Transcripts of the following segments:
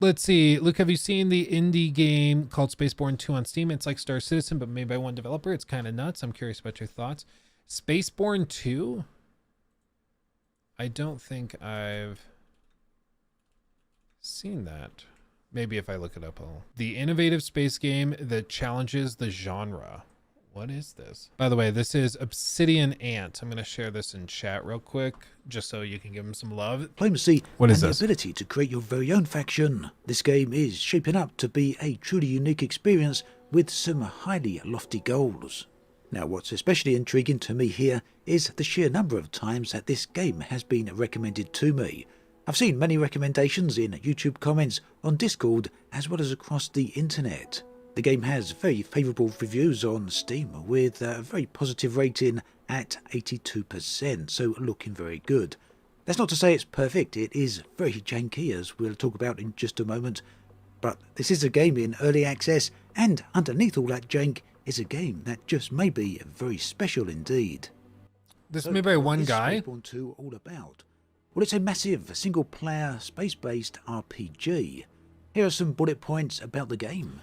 Let's see. Luke, have you seen the indie game called Spaceborne 2 on Steam? It's like Star Citizen, but made by one developer. It's kind of nuts. I'm curious about your thoughts. Spaceborne 2? I don't think I've seen that. Maybe if I look it up, I'll... The innovative space game that challenges the genre. What is this? By the way, this is Obsidian Ant. I'm going to share this in chat real quick, just so you can give him some love. Diplomacy What is and this? the ability to create your very own faction. This game is shaping up to be a truly unique experience with some highly lofty goals. Now, what's especially intriguing to me here is the sheer number of times that this game has been recommended to me. I've seen many recommendations in YouTube comments, on Discord, as well as across the internet. The game has very favourable reviews on Steam, with a very positive rating at 82%, so looking very good. That's not to say it's perfect, it is very janky, as we'll talk about in just a moment, but this is a game in early access, and underneath all that jank is a game that just may be very special indeed. This is made by one what is guy? Spaceborne 2 all about? Well, it's a massive single-player space-based RPG. Here are some bullet points about the game.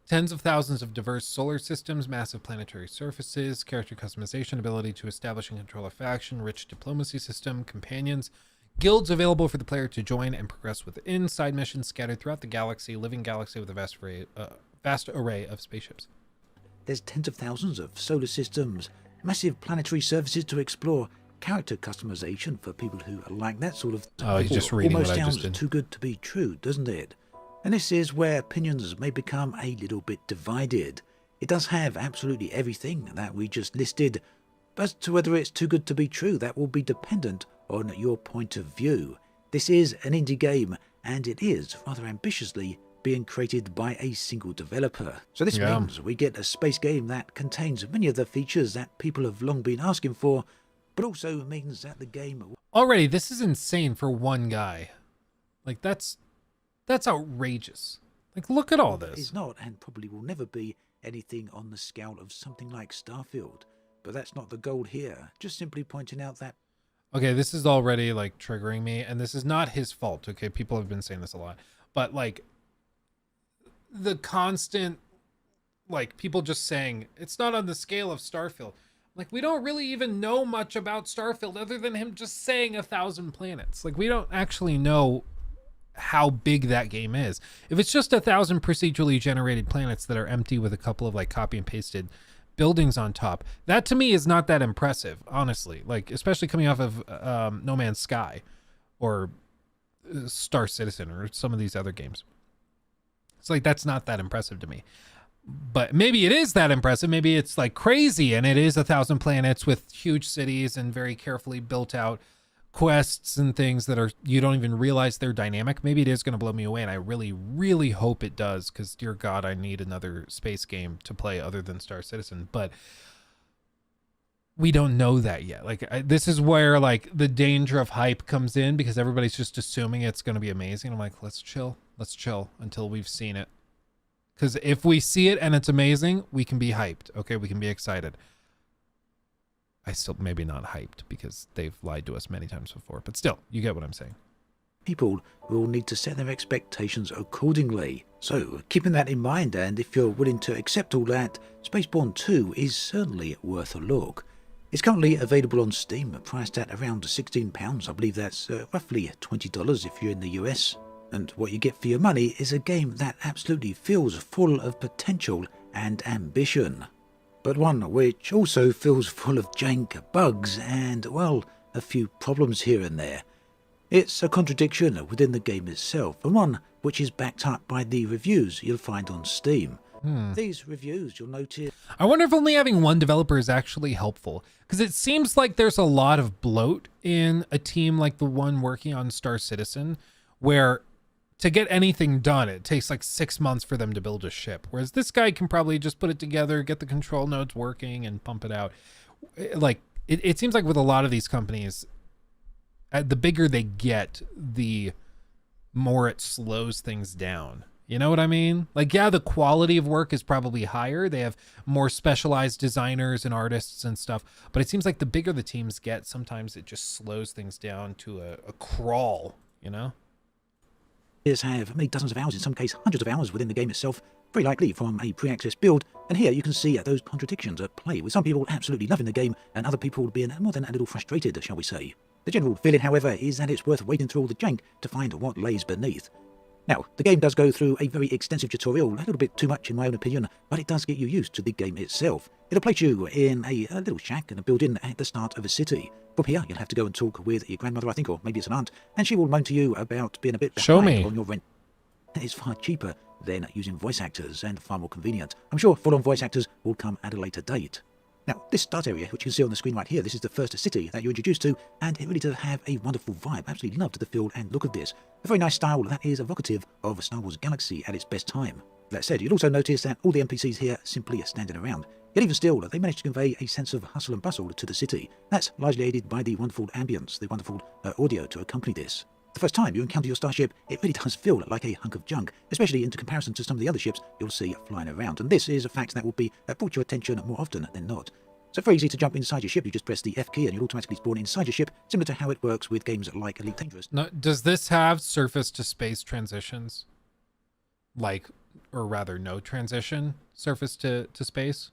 Tens of thousands of diverse solar systems, massive planetary surfaces, character customization, ability to establish and control a faction, rich diplomacy system, companions, guilds available for the player to join and progress within, side missions scattered throughout the galaxy, living galaxy with a vast array of spaceships. There's tens of thousands of solar systems, massive planetary surfaces to explore, character customization for people who like that sort of... Oh, he's just reading almost what I just sounds did. too good to be true, doesn't it? And this is where opinions may become a little bit divided. It does have absolutely everything that we just listed, but as to whether it's too good to be true, that will be dependent on your point of view. This is an indie game, and it is rather ambitiously being created by a single developer. So this means we get a space game that contains many of the features that people have long been asking for, but also means that the game... Already, this is insane for one guy. Like, that's outrageous. Like, look at all this. Is not, and probably will never be, anything on the scale of something like Starfield. But that's not the goal here. Just simply pointing out that... Okay, this is already, like, triggering me, and this is not his fault, okay? People have been saying this a lot. But, like, the constant, like, people just saying, it's not on the scale of Starfield. Like, we don't really even know much about Starfield other than him just saying 1,000 planets. Like, we don't actually know how big that game is. If it's just 1,000 procedurally generated planets that are empty with a couple of, like, copy and pasted buildings on top, that to me is not that impressive, honestly. Like, especially coming off of No Man's Sky or Star Citizen or some of these other games. It's like, that's not that impressive to me. But maybe it is that impressive. Maybe it's like crazy and it is 1,000 planets with huge cities and very carefully built out quests and things that are, you don't even realize they're dynamic. Maybe it is going to blow me away, and I really, really hope it does, because dear God, I need another space game to play other than Star Citizen. But we don't know that yet. Like, this is where, like, the danger of hype comes in, because everybody's just assuming it's going to be amazing. I'm like, let's chill until we've seen it. Because if we see it and it's amazing, we can be hyped. Okay, we can be excited. I still maybe not hyped because they've lied to us many times before. But still, you get what I'm saying. People will need to set their expectations accordingly. So, keeping that in mind, and if you're willing to accept all that, Spaceborne 2 is certainly worth a look. It's currently available on Steam, priced at around £16. I believe that's roughly $20 if you're in the US. And what you get for your money is a game that absolutely feels full of potential and ambition. But one which also feels full of jank, bugs, and, well, a few problems here and there. It's a contradiction within the game itself, and one which is backed up by the reviews you'll find on Steam. These reviews, you'll notice... I wonder if only having one developer is actually helpful, because it seems like there's a lot of bloat in a team like the one working on Star Citizen, where to get anything done, it takes like 6 months for them to build a ship. Whereas this guy can probably just put it together, get the control nodes working, and pump it out. Like, it seems like with a lot of these companies, the bigger they get, the more it slows things down. You know what I mean? Like, yeah, the quality of work is probably higher. They have more specialized designers and artists and stuff. But it seems like the bigger the teams get, sometimes it just slows things down to a crawl, you know? Players have many dozens of hours, in some cases hundreds of hours within the game itself, very likely from a pre-access build, and here you can see those contradictions at play, with some people absolutely loving the game and other people being more than a little frustrated, shall we say. The general feeling, however, is that it's worth wading through all the jank to find what lays beneath. Now, the game does go through a very extensive tutorial, a little bit too much in my own opinion, but it does get you used to the game itself. It'll place you in a little shack and a building at the start of a city. From here, you'll have to go and talk with your grandmother, I think, or maybe it's an aunt, and she will moan to you about being a bit behind on your rent. That is far cheaper than using voice actors and far more convenient. I'm sure full-on voice actors will come at a later date. Now, this start area, which you can see on the screen right here, this is the first city that you're introduced to, and it really does have a wonderful vibe. I absolutely loved the feel and look of this. A very nice style that is evocative of Star Wars Galaxy at its best time. That said, you'll also notice that all the NPCs here simply are standing around. Yet even still, they managed to convey a sense of hustle and bustle to the city. That's largely aided by the wonderful ambience, the wonderful audio to accompany this. The first time you encounter your starship, it really does feel like a hunk of junk, especially in comparison to some of the other ships you'll see flying around. And this is a fact that will be brought to your attention more often than not. So very easy to jump inside your ship. You just press the F key and you'll automatically spawn inside your ship, similar to how it works with games like Elite Dangerous. Now, does this have surface to space transitions? Like, or rather no transition, surface to space?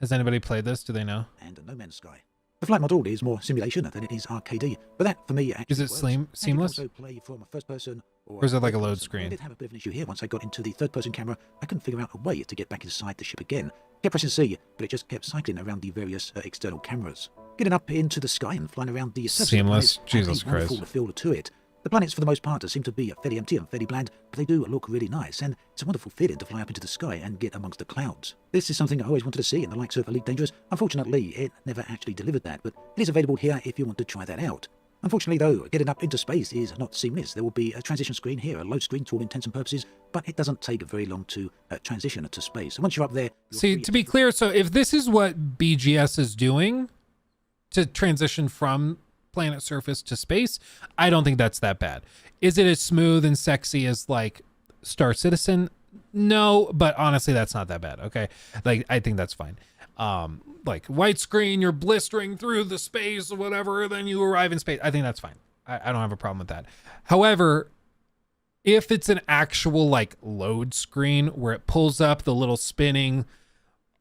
Has anybody played this? Do they know? And No Man's Sky. The flight model is more simulation than it is arcadey, but that for me actually is it seamless? You can also play from a first person or is it like a load screen? I did have a bit of an issue here. Once I got into the third person camera, I couldn't figure out a way to get back inside the ship again. I kept pressing C, but it just kept cycling around the various external cameras. Getting up into the sky and flying around the seamless, Jesus Christ. Wonderful feel to it. The planets, for the most part, seem to be fairly empty and fairly bland, but they do look really nice, and it's a wonderful feeling to fly up into the sky and get amongst the clouds. This is something I always wanted to see in the likes of Elite Dangerous. Unfortunately, it never actually delivered that, but it is available here if you want to try that out. Unfortunately, though, getting up into space is not seamless. There will be a transition screen here, a load screen to all intents and purposes, but it doesn't take very long to transition to space. And once you're up there... See, to be clear, so if this is what BGS is doing to transition from planet surface to space, I don't think that's that bad. Is it as smooth and sexy as like Star Citizen? No, but honestly, that's not that bad. Okay, like I think that's fine. Like white screen, you're blistering through the space or whatever, then you arrive in space. I think that's fine. I don't have a problem with that. However, if it's an actual like load screen where it pulls up the little spinning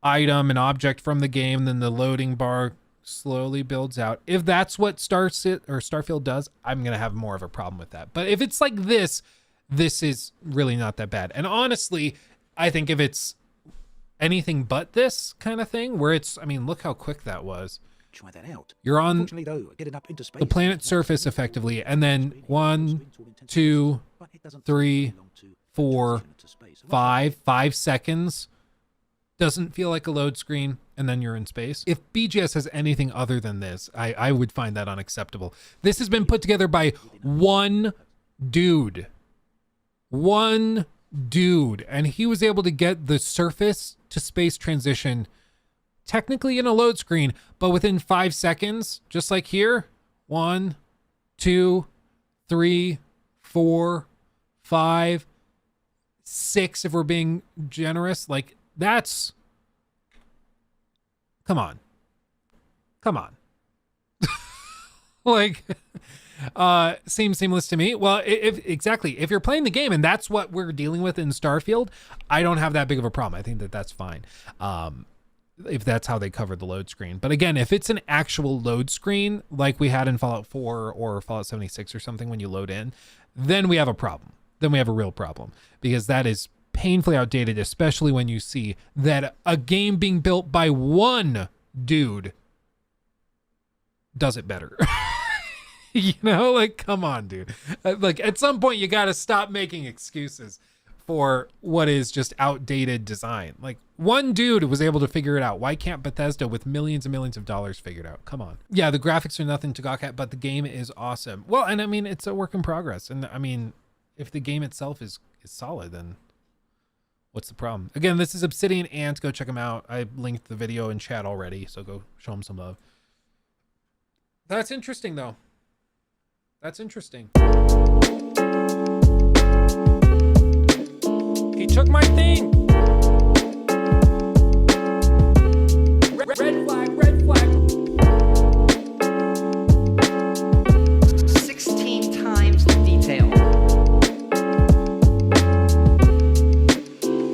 item and object from the game, then the loading bar slowly builds out. If that's what Starfield does, I'm gonna have more of a problem with that. But if it's like this is really not that bad. And honestly, I think if it's anything but this kind of thing, where it's, I mean, look how quick that was. Try that out. You're on though, getting up into space, the planet surface effectively, and then 1, 2, 3, 4, 5 seconds. Doesn't feel like a load screen, and then you're in space. If BGS has anything other than this, I would find that unacceptable. This has been put together by one dude. One dude. And he was able to get the surface to space transition technically in a load screen, but within 5 seconds, just like here. 1, 2, 3, 4, 5, 6 if we're being generous. Like, that's, come on. Like, seems seamless to me. Well, if you're playing the game and that's what we're dealing with in Starfield, I don't have that big of a problem. I think that's fine. If that's how they covered the load screen. But again, if it's an actual load screen like we had in Fallout 4 or Fallout 76 or something when you load in, then we have a problem. Then we have a real problem, because that is painfully outdated, especially when you see that a game being built by one dude does it better. You know, like, come on, dude. Like, at some point you got to stop making excuses for what is just outdated design. Like, one dude was able to figure it out. Why can't Bethesda with millions and millions of dollars figure it out? Come on. Yeah, the graphics are nothing to gawk at, but the game is awesome. Well, and I mean, it's a work in progress. And I mean, if the game itself is solid, then what's the problem? Again, this is Obsidian Ant. Go check them out. I linked the video in chat already, so go show them some love. That's interesting, though. That's interesting. He took my thing.